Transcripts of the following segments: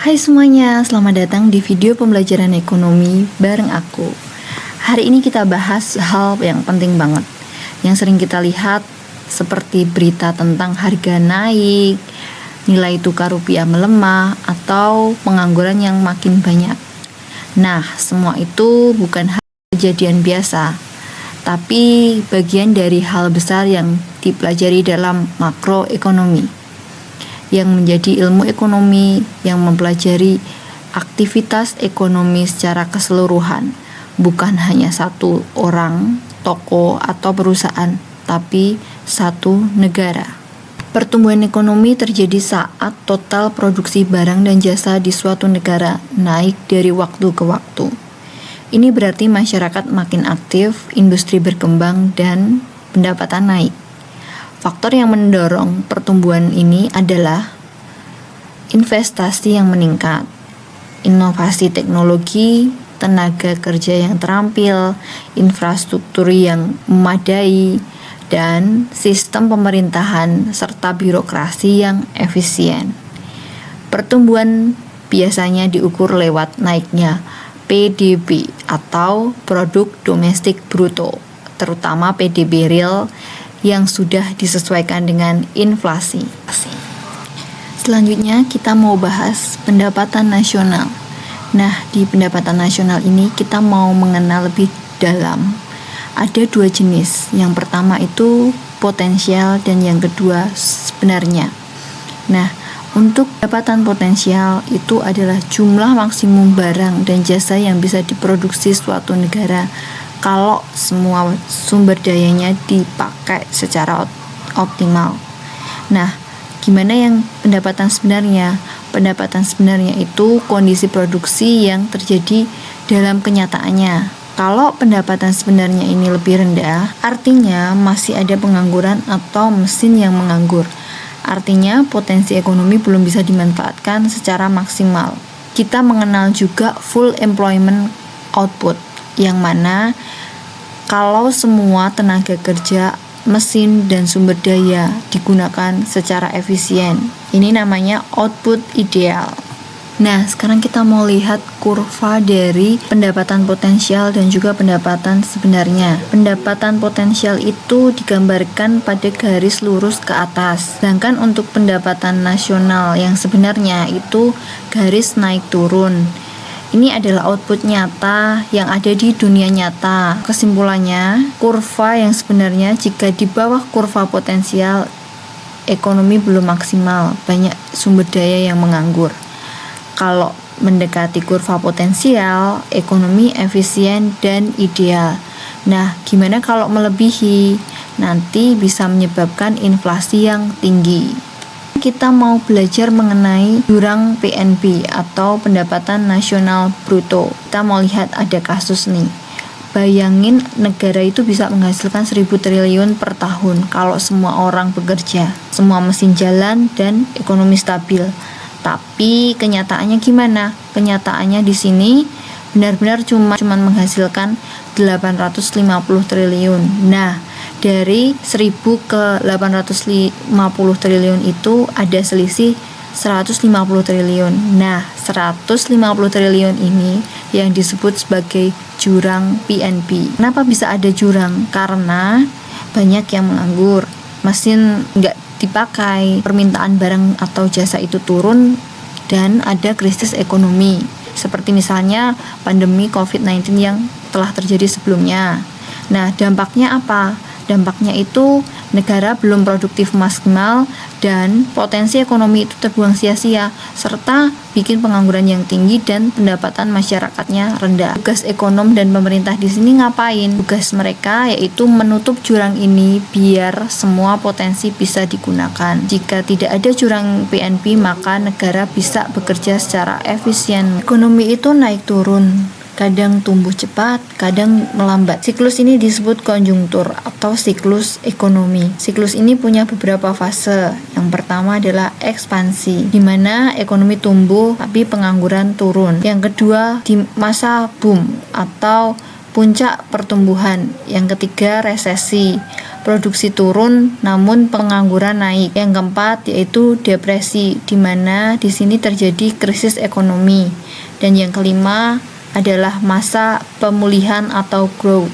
Hai semuanya, selamat datang di video pembelajaran ekonomi bareng aku. Hari ini kita bahas hal yang penting banget, yang sering kita lihat seperti berita tentang harga naik, nilai tukar rupiah melemah, atau pengangguran yang makin banyak. Nah, semua itu bukan hal kejadian biasa, tapi bagian dari hal besar yang dipelajari dalam makroekonomi, yang menjadi ilmu ekonomi yang mempelajari aktivitas ekonomi secara keseluruhan, bukan hanya satu orang, toko, atau perusahaan, tapi satu negara. Pertumbuhan ekonomi terjadi saat total produksi barang dan jasa di suatu negara naik dari waktu ke waktu. Ini berarti masyarakat makin aktif, industri berkembang, dan pendapatan naik. Faktor yang mendorong pertumbuhan ini adalah investasi yang meningkat, inovasi teknologi, tenaga kerja yang terampil, infrastruktur yang memadai, dan sistem pemerintahan serta birokrasi yang efisien. Pertumbuhan biasanya diukur lewat naiknya PDB atau Produk Domestik Bruto, terutama PDB real yang sudah disesuaikan dengan inflasi. Selanjutnya kita mau bahas pendapatan nasional. Nah, di pendapatan nasional ini kita mau mengenal lebih dalam. Ada dua jenis. Yang pertama itu potensial dan yang kedua sebenarnya. Nah, untuk pendapatan potensial itu adalah jumlah maksimum barang dan jasa yang bisa diproduksi suatu negara kalau semua sumber dayanya dipakai secara optimal. Nah, gimana yang pendapatan sebenarnya? Pendapatan sebenarnya itu kondisi produksi yang terjadi dalam kenyataannya. Kalau pendapatan sebenarnya ini lebih rendah, artinya masih ada pengangguran atau mesin yang menganggur. Artinya potensi ekonomi belum bisa dimanfaatkan secara maksimal. Kita mengenal juga full employment output, yang mana kalau semua tenaga kerja, mesin, dan sumber daya digunakan secara efisien. Ini namanya output ideal. Nah, sekarang kita mau lihat kurva dari pendapatan potensial dan juga pendapatan sebenarnya. Pendapatan potensial itu digambarkan pada garis lurus ke atas. Sedangkan untuk pendapatan nasional yang sebenarnya itu garis naik turun. Ini adalah output nyata yang ada di dunia nyata. Kesimpulannya, kurva yang sebenarnya jika di bawah kurva potensial, ekonomi belum maksimal, banyak sumber daya yang menganggur. Kalau mendekati kurva potensial, ekonomi efisien dan ideal. Nah, gimana kalau melebihi? Nanti bisa menyebabkan inflasi yang tinggi. Kita mau belajar mengenai jurang PNB atau pendapatan nasional bruto. Kita mau lihat ada kasus nih. Bayangin negara itu bisa menghasilkan 1.000 triliun per tahun kalau semua orang bekerja, semua mesin jalan dan ekonomi stabil. Tapi kenyataannya gimana? Kenyataannya di sini benar-benar cuma menghasilkan 850 triliun. Nah, dari 1.000 ke 850 triliun itu ada selisih 150 triliun. Nah, 150 triliun ini yang disebut sebagai jurang PNB. Kenapa bisa ada jurang? Karena banyak yang menganggur, mesin nggak dipakai, permintaan barang atau jasa itu turun, dan ada krisis ekonomi. Seperti misalnya pandemi COVID-19 yang telah terjadi sebelumnya. Nah, dampaknya apa? Dampaknya itu negara belum produktif maksimal dan potensi ekonomi itu terbuang sia-sia, serta bikin pengangguran yang tinggi dan pendapatan masyarakatnya rendah. Tugas ekonom dan pemerintah di sini ngapain? Tugas mereka yaitu menutup jurang ini biar semua potensi bisa digunakan. Jika tidak ada jurang PNB, maka negara bisa bekerja secara efisien. Ekonomi itu naik turun, kadang tumbuh cepat, kadang melambat. Siklus ini disebut konjungtur atau siklus ekonomi. Siklus ini punya beberapa fase. Yang pertama adalah ekspansi, di mana ekonomi tumbuh tapi pengangguran turun. Yang kedua, di masa boom atau puncak pertumbuhan. Yang ketiga, resesi. produksi turun namun pengangguran naik. Yang keempat yaitu depresi, di mana di sini terjadi krisis ekonomi. Dan yang kelima adalah masa pemulihan atau growth,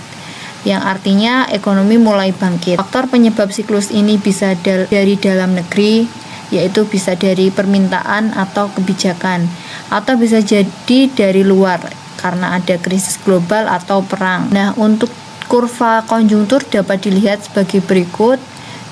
yang artinya ekonomi mulai bangkit. Faktor penyebab siklus ini bisa dari dalam negeri, yaitu bisa dari permintaan atau kebijakan, atau bisa jadi dari luar karena ada krisis global atau perang. Nah, untuk kurva konjungtur dapat dilihat sebagai berikut,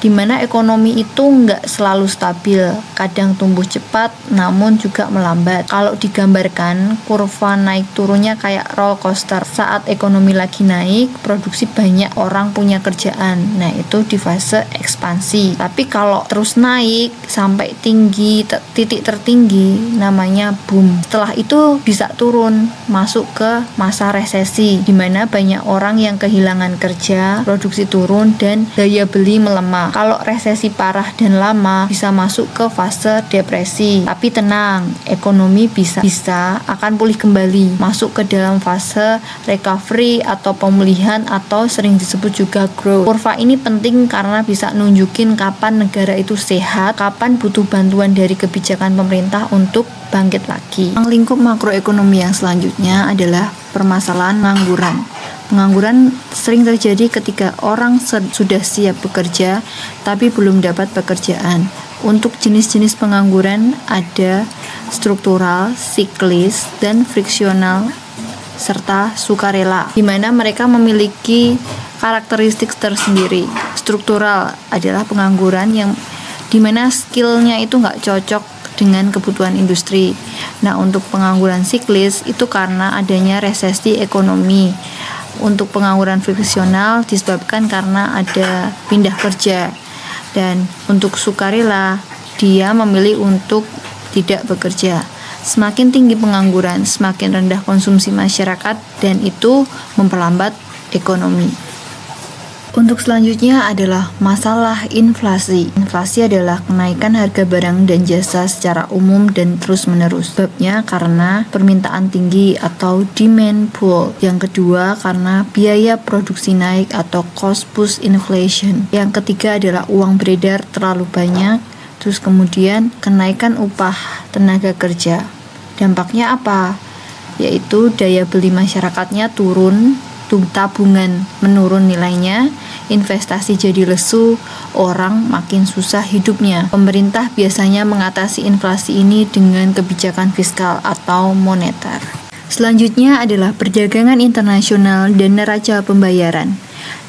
di mana ekonomi itu nggak selalu stabil, kadang tumbuh cepat namun juga melambat. Kalau digambarkan, kurva naik turunnya kayak roller coaster. Saat ekonomi lagi naik, produksi banyak orang punya kerjaan. Nah, itu di fase ekspansi. Tapi kalau terus naik sampai tinggi, titik tertinggi, namanya boom. Setelah itu bisa turun, masuk ke masa resesi, di mana banyak orang yang kehilangan kerja, produksi turun, dan daya beli melemah. Kalau resesi parah dan lama, bisa masuk ke fase depresi. Tapi tenang, ekonomi bisa akan pulih kembali, masuk ke dalam fase recovery atau pemulihan, atau sering disebut juga growth. Kurva ini penting karena bisa nunjukin kapan negara itu sehat, kapan butuh bantuan dari kebijakan pemerintah untuk bangkit lagi. Lingkup makroekonomi yang selanjutnya adalah permasalahan pengangguran. Pengangguran sering terjadi ketika orang sudah siap bekerja tapi belum dapat pekerjaan. Untuk jenis-jenis pengangguran ada struktural, siklis, dan friksional, serta sukarela, di mana mereka memiliki karakteristik tersendiri. Struktural adalah pengangguran yang dimana skillnya itu nggak cocok dengan kebutuhan industri. Nah, untuk pengangguran siklis itu karena adanya resesi ekonomi. Untuk pengangguran friksional disebabkan karena ada pindah kerja. Dan untuk sukarela, dia memilih untuk tidak bekerja. Semakin tinggi pengangguran, semakin rendah konsumsi masyarakat, dan itu memperlambat ekonomi. Untuk selanjutnya adalah masalah inflasi. Inflasi adalah kenaikan harga barang dan jasa secara umum dan terus-menerus. Sebabnya karena permintaan tinggi atau demand pull. Yang kedua karena biaya produksi naik atau cost push inflation. Yang ketiga adalah uang beredar terlalu banyak. Terus kemudian kenaikan upah tenaga kerja. Dampaknya apa? Yaitu daya beli masyarakatnya turun, tabungan menurun nilainya, investasi jadi lesu, orang makin susah hidupnya. Pemerintah biasanya mengatasi inflasi ini dengan kebijakan fiskal atau moneter. Selanjutnya adalah perdagangan internasional dan neraca pembayaran.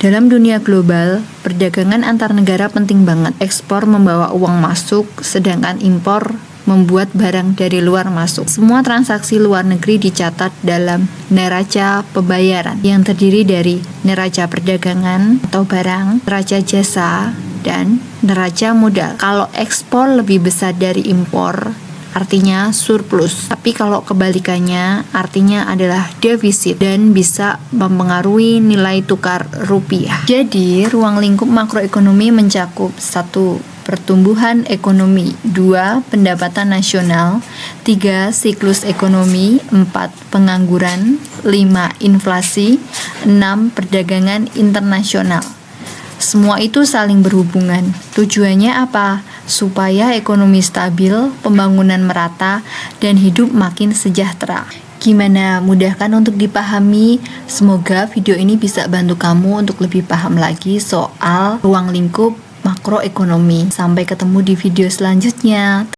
Dalam dunia global, perdagangan antar negara penting banget. Ekspor membawa uang masuk, sedangkan impor membuat barang dari luar masuk. Semua transaksi luar negeri dicatat dalam neraca pembayaran yang terdiri dari neraca perdagangan atau barang, neraca jasa, dan neraca modal. Kalau ekspor lebih besar dari impor, artinya surplus. Tapi kalau kebalikannya, artinya adalah defisit dan bisa mempengaruhi nilai tukar rupiah. Jadi, ruang lingkup makroekonomi mencakup 1. Pertumbuhan ekonomi, 2. Pendapatan nasional, 3. Siklus ekonomi, 4. Pengangguran, 5. Inflasi, 6. Perdagangan internasional. Semua itu saling berhubungan. Tujuannya apa? Supaya ekonomi stabil, pembangunan merata, dan hidup makin sejahtera. Gimana? Mudahkan untuk dipahami? Semoga video ini bisa bantu kamu untuk lebih paham lagi soal ruang lingkup makroekonomi. Sampai ketemu di video selanjutnya.